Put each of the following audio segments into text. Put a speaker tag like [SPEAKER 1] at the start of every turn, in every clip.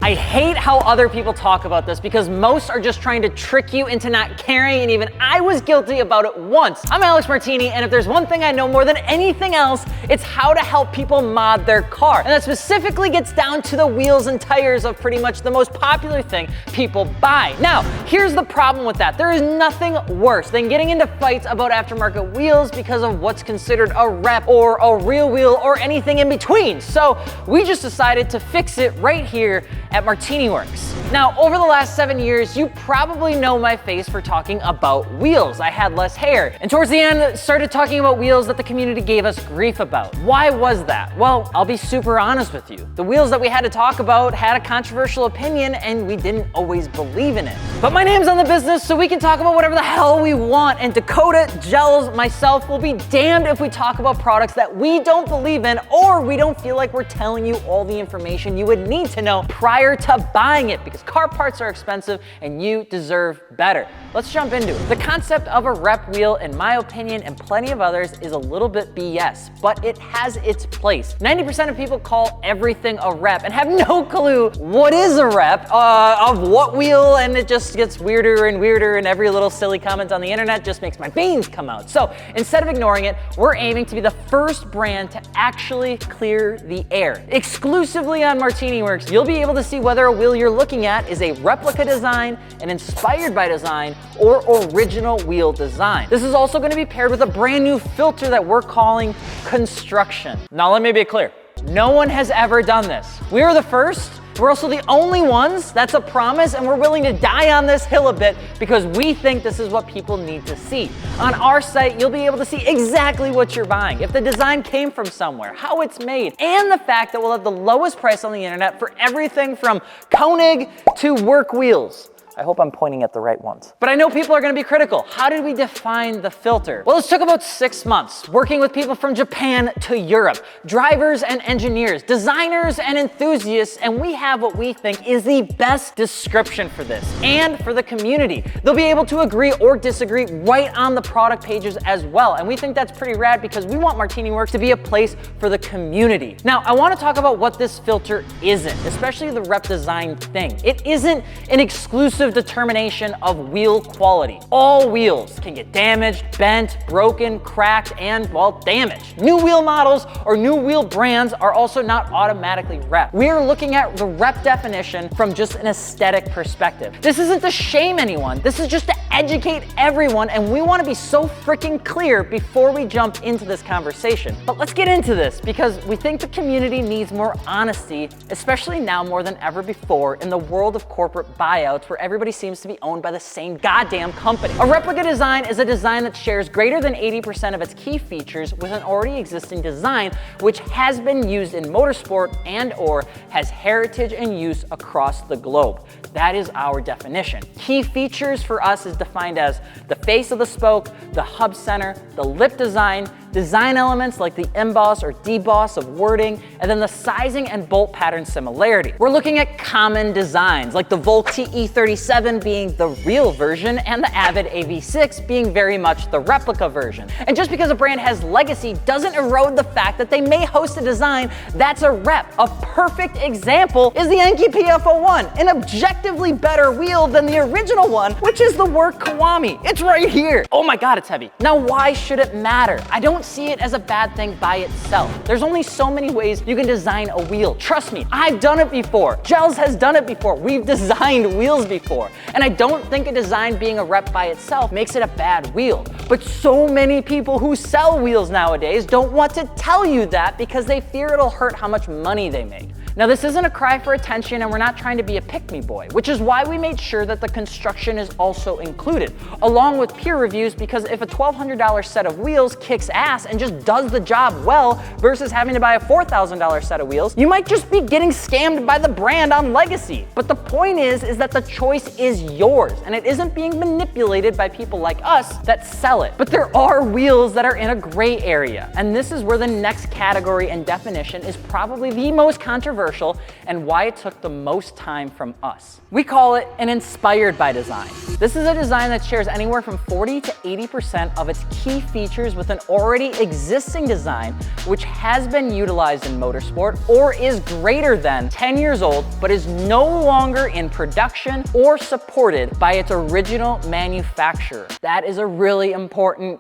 [SPEAKER 1] I hate how other people talk about this because most are just trying to trick you into not caring, and even I was guilty about it once. I'm Alex Martini, and if there's one thing I know more than anything else, it's how to help people mod their car. And that specifically gets down to the wheels and tires of pretty much the most popular thing people buy. Now, here's the problem with that. There is nothing worse than getting into fights about aftermarket wheels because of what's considered a rep or a real wheel or anything in between. So we just decided to fix it right here at MartiniWorks. Now, over the last 7 years, you probably know my face for talking about wheels. I had less hair. And towards the end, started talking about wheels that the community gave us grief about. Why was that? Well, I'll be super honest with you. The wheels that we had to talk about had a controversial opinion and we didn't always believe in it. But my name's on the business, so we can talk about whatever the hell we want. And Dakota, Gels, myself will be damned if we talk about products that we don't believe in or we don't feel like we're telling you all the information you would need to know prior to buying it, because car parts are expensive and you deserve better. Let's jump into it. The concept of a rep wheel, in my opinion and plenty of others, is a little bit BS, but it has its place. 90% of people call everything a rep and have no clue what is a rep of what wheel, and it just gets weirder and weirder, and every little silly comment on the internet just makes my veins come out. So instead of ignoring it, we're aiming to be the first brand to actually clear the air. Exclusively on MartiniWorks, you'll be able to see whether a wheel you're looking at is a replica design, an inspired by design, or original wheel design. This is also going to be paired with a brand new filter that we're calling construction. Now let me be clear. No one has ever done this. We are the first. We're also the only ones, that's a promise, and we're willing to die on this hill a bit because we think this is what people need to see. On our site, you'll be able to see exactly what you're buying, if the design came from somewhere, how it's made, and the fact that we'll have the lowest price on the internet for everything from Koenig to work wheels. I hope I'm pointing at the right ones. But I know people are gonna be critical. How did we define the filter? Well, this took about 6 months, working with people from Japan to Europe, drivers and engineers, designers and enthusiasts, and we have what we think is the best description for this and for the community. They'll be able to agree or disagree right on the product pages as well, and we think that's pretty rad because we want MartiniWorks to be a place for the community. Now, I wanna talk about what this filter isn't, especially the rep design thing. It isn't an exclusive determination of wheel quality. All wheels can get damaged, bent, broken, cracked, and, well, damaged. New wheel models or new wheel brands are also not automatically rep. We're looking at the rep definition from just an aesthetic perspective. This isn't to shame anyone. This is just to educate everyone, and we want to be so freaking clear before we jump into this conversation. But let's get into this because we think the community needs more honesty, especially now more than ever before in the world of corporate buyouts where everybody seems to be owned by the same goddamn company. A replica design is a design that shares greater than 80% of its key features with an already existing design which has been used in motorsport and or has heritage and use across the globe. That is our definition. Key features for us is defined as the face of the spoke, the hub center, the lip design elements like the emboss or deboss of wording, and then the sizing and bolt pattern similarity. We're looking at common designs like the Volk TE37 being the real version and the Avid AV6 being very much the replica version. And just because a brand has legacy doesn't erode the fact that they may host a design that's a rep. A perfect example is the Enki PF01, an objectively better wheel than the original one, which is the Work Kiwami. It's right here. Oh my God, it's heavy. Now, why should it matter? I don't see it as a bad thing by itself. There's only so many ways you can design a wheel. Trust me, I've done it before. Gels has done it before. We've designed wheels before. And I don't think a design being a rep by itself makes it a bad wheel. But so many people who sell wheels nowadays don't want to tell you that because they fear it'll hurt how much money they make. Now, this isn't a cry for attention, and we're not trying to be a pick-me-boy, which is why we made sure that the construction is also included, along with peer reviews, because if a $1,200 set of wheels kicks ass and just does the job well versus having to buy a $4,000 set of wheels, you might just be getting scammed by the brand on legacy. But the point is that the choice is yours, and it isn't being manipulated by people like us that sell it. But there are wheels that are in a gray area, and this is where the next category and definition is probably the most controversial controversial and why it took the most time from us. We call it an inspired by design. This is a design that shares anywhere from 40 to 80% of its key features with an already existing design, which has been utilized in motorsport or is greater than 10 years old, but is no longer in production or supported by its original manufacturer. That is a really important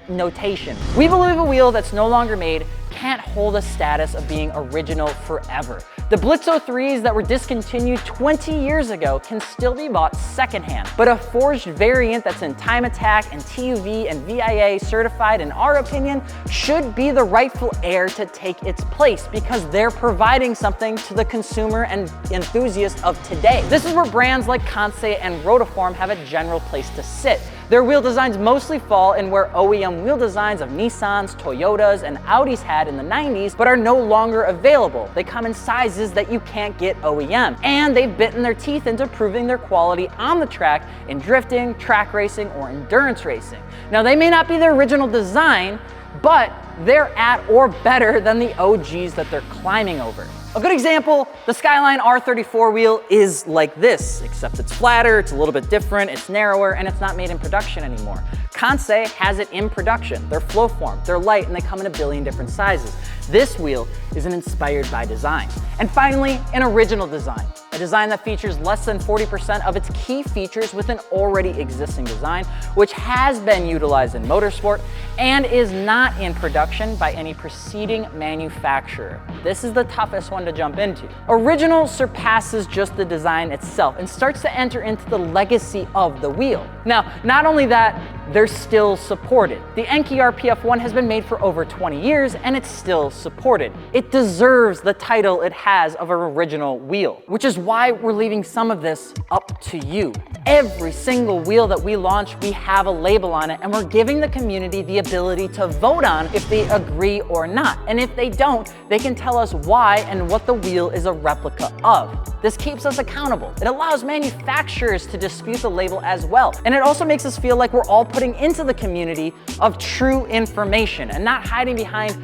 [SPEAKER 1] notation. We believe a wheel that's no longer made can't hold a status of being original forever. The Blitzo 3s that were discontinued 20 years ago can still be bought secondhand, but a forged variant that's in Time Attack and TUV and VIA certified, in our opinion, should be the rightful heir to take its place because they're providing something to the consumer and enthusiast of today. This is where brands like Kansei and Rotiform have a general place to sit. Their wheel designs mostly fall in where OEM wheel designs of Nissans, Toyotas, and Audis had in the 90s, but are no longer available. They come in sizes that you can't get OEM. And they've bitten their teeth into proving their quality on the track in drifting, track racing, or endurance racing. Now, they may not be the original design, but they're at or better than the OGs that they're climbing over. A good example, the Skyline R34 wheel is like this, except it's flatter, it's a little bit different, it's narrower, and it's not made in production anymore. Kansei has it in production. They're flow form, they're light, and they come in a billion different sizes. This wheel is an inspired by design. And finally, an original design. A design that features less than 40% of its key features with an already existing design, which has been utilized in motorsport and is not in production by any preceding manufacturer. This is the toughest one to jump into. Original surpasses just the design itself and starts to enter into the legacy of the wheel. Now, not only that, they're still supported. The Enkei RPF1 has been made for over 20 years and it's still supported. It deserves the title it has of an original wheel, which is why we're leaving some of this up to you. Every single wheel that we launch, we have a label on it, and we're giving the community the ability to vote on if they agree or not. And if they don't, they can tell us why and what the wheel is a replica of. This keeps us accountable. It allows manufacturers to dispute the label as well. And it also makes us feel like we're all putting into the community of true information and not hiding behind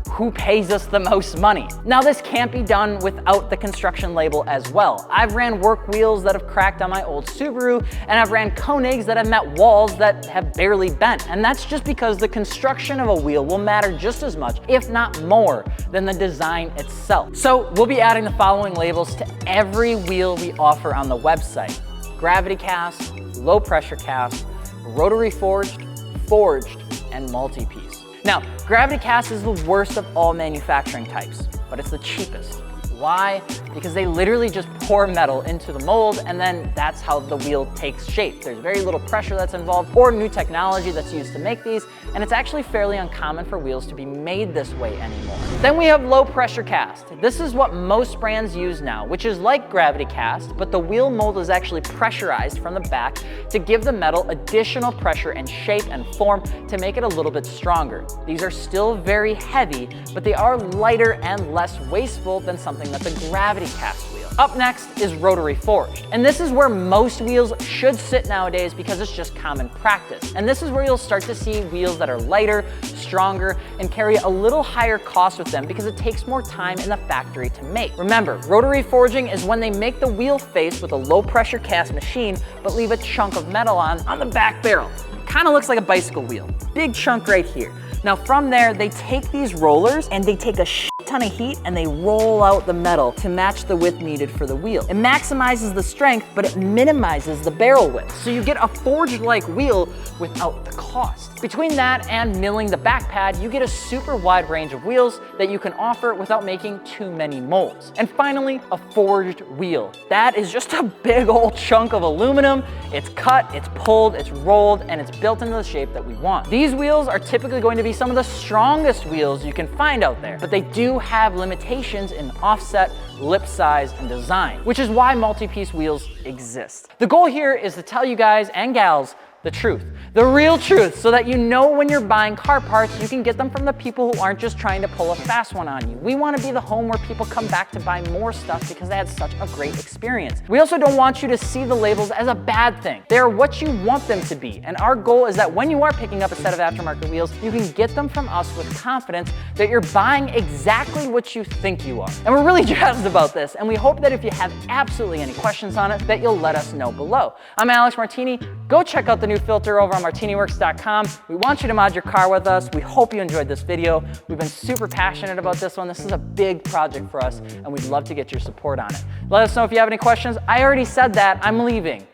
[SPEAKER 1] who pays us the most money. Now, this can't be done without the construction label as well. I've ran work wheels that have cracked on my old Subaru, and I've ran Koenigs that have met walls that have barely bent. And that's just because the construction of a wheel will matter just as much, if not more, than the design itself. So we'll be adding the following labels to every wheel we offer on the website: gravity cast, low pressure cast, rotary forged, forged, and multi-piece. Now, gravity cast is the worst of all manufacturing types, but it's the cheapest. Why? Because they literally just pour metal into the mold and then that's how the wheel takes shape. There's very little pressure that's involved or new technology that's used to make these, and it's actually fairly uncommon for wheels to be made this way anymore. Then we have low pressure cast. This is what most brands use now, which is like gravity cast, but the wheel mold is actually pressurized from the back to give the metal additional pressure and shape and form to make it a little bit stronger. These are still very heavy, but they are lighter and less wasteful than something that's a gravity cast wheel. Up next is rotary forged. And this is where most wheels should sit nowadays because it's just common practice. And this is where you'll start to see wheels that are lighter, stronger, and carry a little higher cost with them because it takes more time in the factory to make. Remember, rotary forging is when they make the wheel face with a low pressure cast machine, but leave a chunk of metal on the back barrel. Kind of looks like a bicycle wheel. Big chunk right here. Now from there, they take these rollers and they take a ton of heat and they roll out the metal to match the width needed for the wheel. It maximizes the strength, but it minimizes the barrel width. So you get a forged-like wheel without the cost. Between that and milling the back pad, you get a super wide range of wheels that you can offer without making too many molds. And finally, a forged wheel. That is just a big old chunk of aluminum. It's cut, it's pulled, it's rolled, and it's built into the shape that we want. These wheels are typically going to be some of the strongest wheels you can find out there, but they do have limitations in offset, lip size, and design, which is why multi-piece wheels exist. The goal here is to tell you guys and gals the truth, the real truth, so that you know when you're buying car parts, you can get them from the people who aren't just trying to pull a fast one on you. We want to be the home where people come back to buy more stuff because they had such a great experience. We also don't want you to see the labels as a bad thing. They are what you want them to be. And our goal is that when you are picking up a set of aftermarket wheels, you can get them from us with confidence that you're buying exactly what you think you are. And we're really jazzed about this, and we hope that if you have absolutely any questions on it, that you'll let us know below. I'm Alex Martini. Go check out the new filter over on MartiniWorks.com. We want you to mod your car with us. We hope you enjoyed this video. We've been super passionate about this one. This is a big project for us, and we'd love to get your support on it. Let us know if you have any questions. I already said that. I'm leaving.